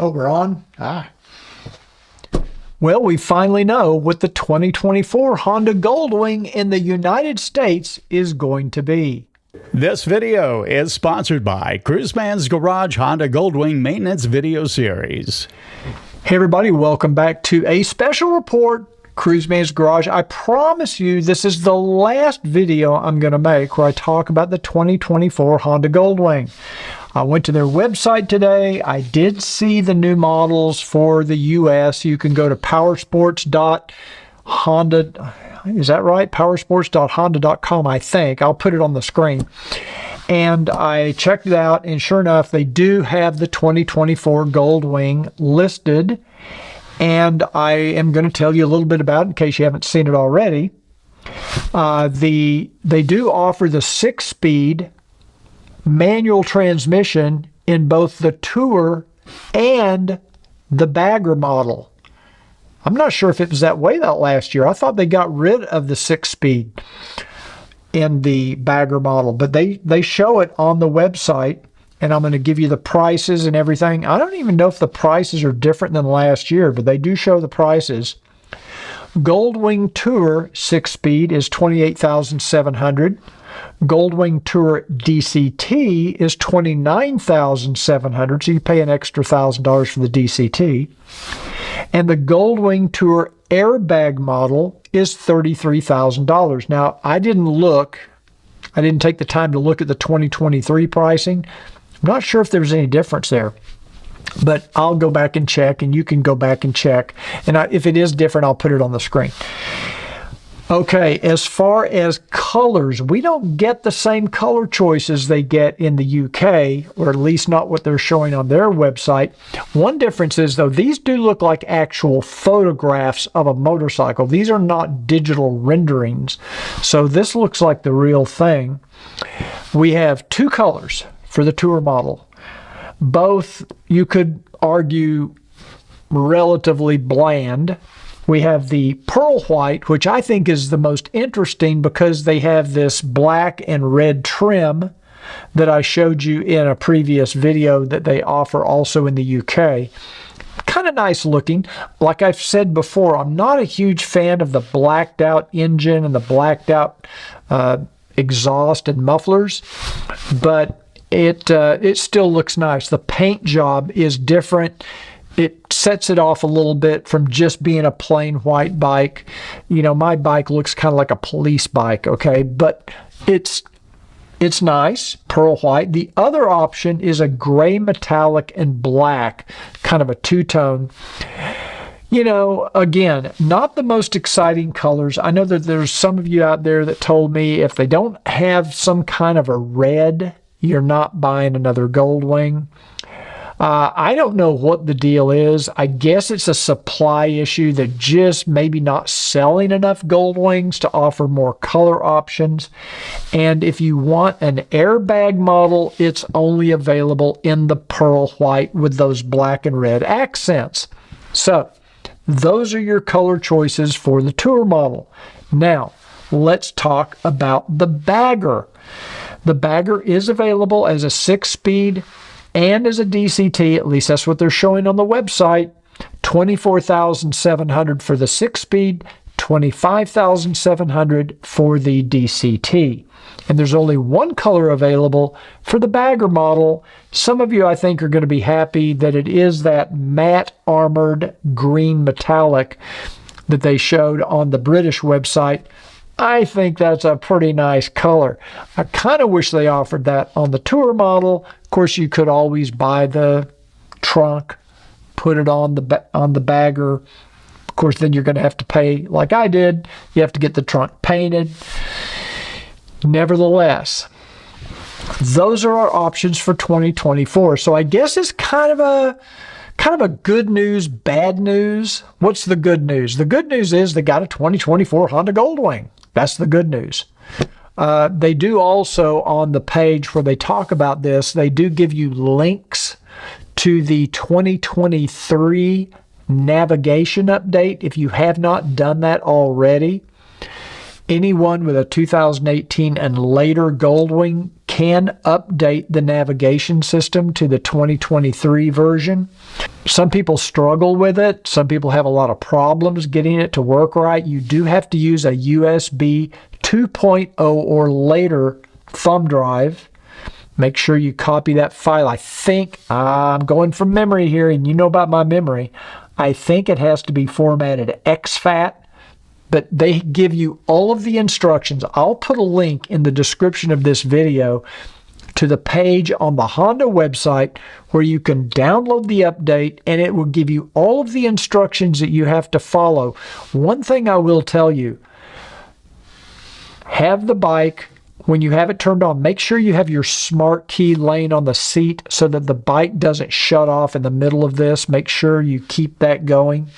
Oh, we're on? Well, we finally know what the 2024 Honda Goldwing in the United States is going to be. This video is sponsored by Cruiseman's Garage Honda Goldwing Maintenance Video Series. Hey everybody, welcome back to a special report, Cruiseman's Garage. I promise you this is the last video I'm going to make where I talk about the 2024 Honda Goldwing. I went to their website today. I did see the new models for the US. You can go to powersports.honda. Is that right? powersports.honda.com, I think. I'll put it on the screen. And I checked it out, and sure enough, they do have the 2024 Goldwing listed. And I am going to tell you a little bit about it in case you haven't seen it already. They do offer the 6-speed manual transmission in both the Tour and the Bagger model. I'm not sure if it was that way that last year. I thought they got rid of the 6-speed in the Bagger model, but they show it on the website, and I'm going to give you the prices and everything. I don't even know if the prices are different than last year, but they do show the prices. Goldwing Tour 6-speed is $28,700. Goldwing Tour DCT is $29,700, so you pay an extra $1,000 for the DCT. And the Goldwing Tour airbag model is $33,000. Now, I didn't take the time to look at the 2023 pricing. I'm not sure if there's any difference there, but I'll go back and check, and you can go back and check. And if it is different, I'll put it on the screen. Okay, as far as colors, we don't get the same color choices they get in the UK, or at least not what they're showing on their website. One difference is, though, these do look like actual photographs of a motorcycle. These are not digital renderings, so this looks like the real thing. We have two colors for the Tour model. Both, you could argue, relatively bland. We have the pearl white, which I think is the most interesting because they have this black and red trim that I showed you in a previous video that they offer also in the UK. Kind of nice looking. Like I've said before, I'm not a huge fan of the blacked out engine and the blacked out exhaust and mufflers, but it still looks nice. The paint job is different. It sets it off a little bit from just being a plain white bike. You know, my bike looks kind of like a police bike, okay? But it's nice, pearl white. The other option is a gray metallic and black, kind of a two-tone. You know, again, not the most exciting colors. I know that there's some of you out there that told me if they don't have some kind of a red, you're not buying another Goldwing. I don't know what the deal is. I guess it's a supply issue. They're just maybe not selling enough Goldwings to offer more color options. And if you want an airbag model, it's only available in the pearl white with those black and red accents. So those are your color choices for the Tour model. Now, let's talk about the Bagger. The Bagger is available as a 6-speed and as a DCT, at least that's what they're showing on the website. $24,700 for the 6-speed, $25,700 for the DCT. And there's only one color available for the Bagger model. Some of you, I think, are going to be happy that it is that matte armored green metallic that they showed on the British website. I think that's a pretty nice color. I kind of wish they offered that on the Tour model. Of course, you could always buy the trunk, put it on the Bagger. Of course, then you're going to have to pay, like I did. You have to get the trunk painted. Nevertheless, those are our options for 2024. So I guess it's kind of a good news, bad news. What's the good news? The good news is they got a 2024 Honda Goldwing. That's the good news. They do also, on the page where they talk about this, they do give you links to the 2023 navigation update if you have not done that already. Anyone with a 2018 and later Goldwing can update the navigation system to the 2023 version. Some people struggle with it. Some people have a lot of problems getting it to work right. You do have to use a USB 2.0 or later thumb drive. Make sure you copy that file. I think, I'm going from memory here, and you know about my memory. I think it has to be formatted exFAT, but they give you all of the instructions. I'll put a link in the description of this video to the page on the Honda website where you can download the update, and it will give you all of the instructions that you have to follow. One thing I will tell you, have the bike, when you have it turned on, make sure you have your smart key laying on the seat so that the bike doesn't shut off in the middle of this. Make sure you keep that going.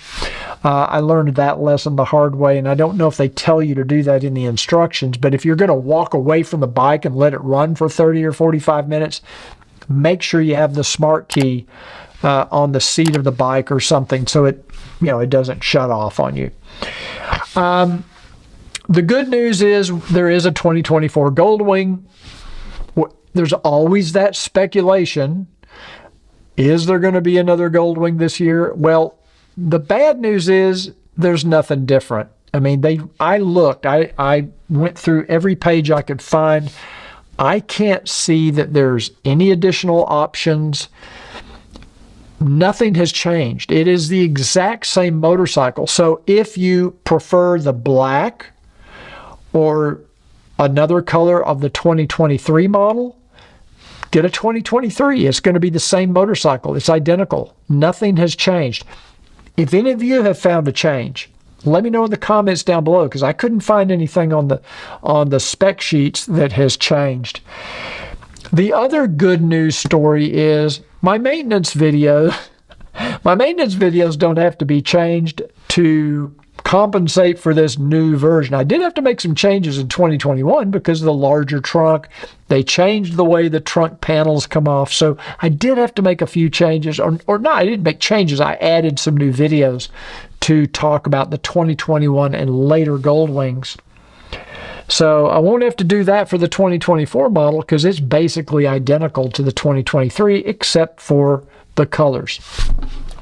I learned that lesson the hard way, and I don't know if they tell you to do that in the instructions, but if you're going to walk away from the bike and let it run for 30 or 45 minutes, make sure you have the smart key on the seat of the bike or something so it doesn't shut off on you. The good news is there is a 2024 Goldwing. There's always that speculation. Is there going to be another Goldwing this year? Well, the bad news is there's nothing different. I mean, I looked. I went through every page I could find. I can't see that there's any additional options. Nothing has changed. It is the exact same motorcycle. So if you prefer the black or another color of the 2023 model, get a 2023. It's going to be the same motorcycle. It's identical. Nothing has changed. If any of you have found a change, let me know in the comments down below, because I couldn't find anything on the spec sheets that has changed. The other good news story is my maintenance videos don't have to be changed to compensate for this new version. I did have to make some changes in 2021 because of the larger trunk. They changed the way the trunk panels come off, so I did have to make a few changes, or not, I didn't make changes. I added some new videos to talk about the 2021 and later Goldwings. So I won't have to do that for the 2024 model because it's basically identical to the 2023 except for the colors.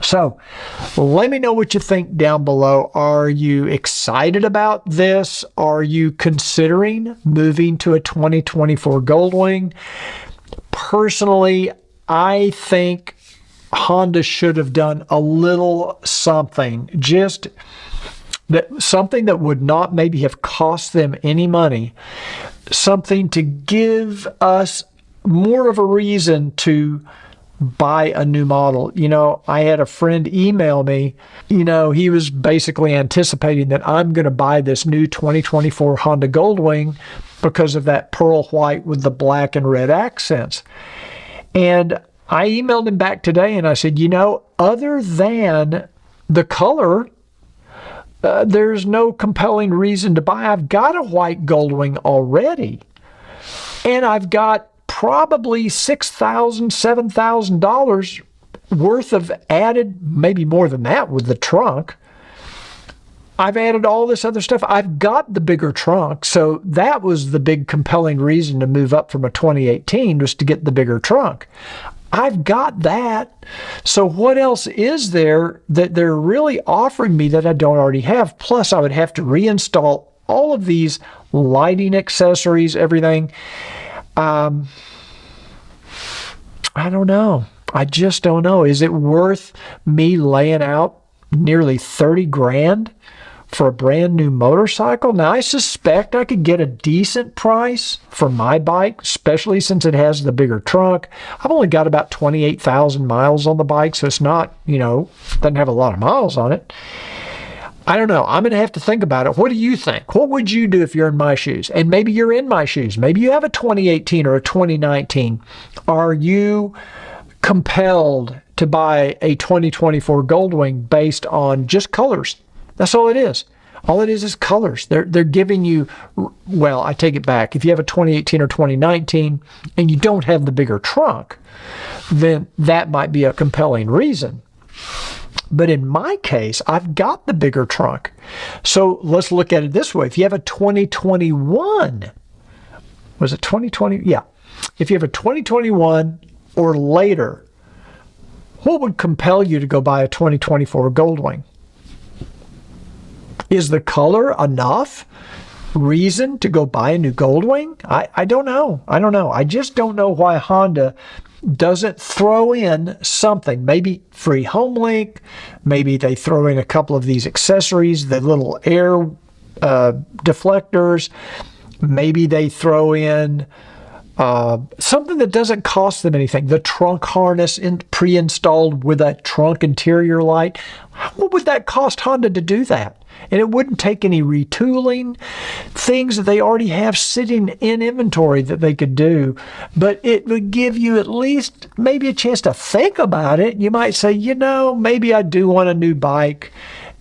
So let me know what you think down below. Are you excited about this? Are you considering moving to a 2024 Goldwing? Personally, I think Honda should have done a little something, just something that would not maybe have cost them any money, something to give us more of a reason to buy a new model. I had a friend email me, he was basically anticipating that I'm going to buy this new 2024 Honda Goldwing because of that pearl white with the black and red accents. And I emailed him back today and I said, other than the color, there's no compelling reason to buy. I've got a white Goldwing already, and I've got probably $6,000, $7,000 worth of added, maybe more than that with the trunk. I've added all this other stuff. I've got the bigger trunk, so that was the big compelling reason to move up from a 2018 was to get the bigger trunk. I've got that. So what else is there that they're really offering me that I don't already have? Plus, I would have to reinstall all of these lighting accessories, everything. I don't know. I just don't know. Is it worth me laying out nearly 30 grand for a brand new motorcycle? Now, I suspect I could get a decent price for my bike, especially since it has the bigger trunk. I've only got about 28,000 miles on the bike, so it's not, doesn't have a lot of miles on it. I don't know. I'm going to have to think about it. What do you think? What would you do if you're in my shoes? And maybe you're in my shoes. Maybe you have a 2018 or a 2019. Are you compelled to buy a 2024 Goldwing based on just colors? That's all it is. All it is colors. They're giving you, well, I take it back. If you have a 2018 or 2019 and you don't have the bigger trunk, then that might be a compelling reason. But in my case, I've got the bigger trunk. So let's look at it this way. If you have a 2021, was it 2020? Yeah. If you have a 2021 or later What would compel you to go buy a 2024 Goldwing? Is the color enough reason to go buy a new Goldwing? I don't know. I just don't know why Honda doesn't throw in something. Maybe free home link. Maybe they throw in a couple of these accessories, the little air deflectors. Maybe they throw in something that doesn't cost them anything. The trunk harness pre-installed with a trunk interior light. What would that cost Honda to do that? And it wouldn't take any retooling, things that they already have sitting in inventory that they could do. But it would give you at least maybe a chance to think about it. You might say, maybe I do want a new bike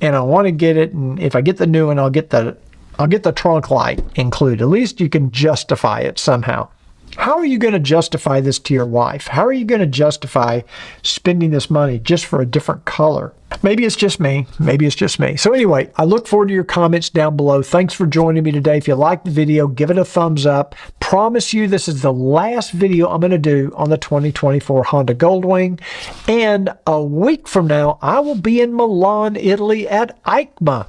and I want to get it. And if I get the new one, I'll get the trunk light included. At least you can justify it somehow. How are you going to justify this to your wife? How are you going to justify spending this money just for a different color? Maybe it's just me. Maybe it's just me. So anyway, I look forward to your comments down below. Thanks for joining me today. If you like the video, give it a thumbs up. Promise you this is the last video I'm going to do on the 2024 Honda Goldwing. And a week from now, I will be in Milan, Italy at EICMA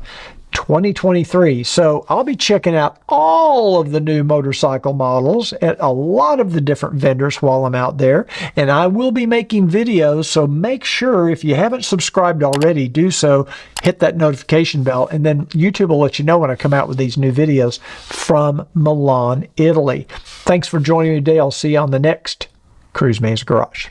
2023. So I'll be checking out all of the new motorcycle models at a lot of the different vendors while I'm out there. And I will be making videos, so make sure if you haven't subscribed already, do so. Hit that notification bell, and then YouTube will let you know when I come out with these new videos from Milan, Italy. Thanks for joining me today. I'll see you on the next Cruiseman's Garage.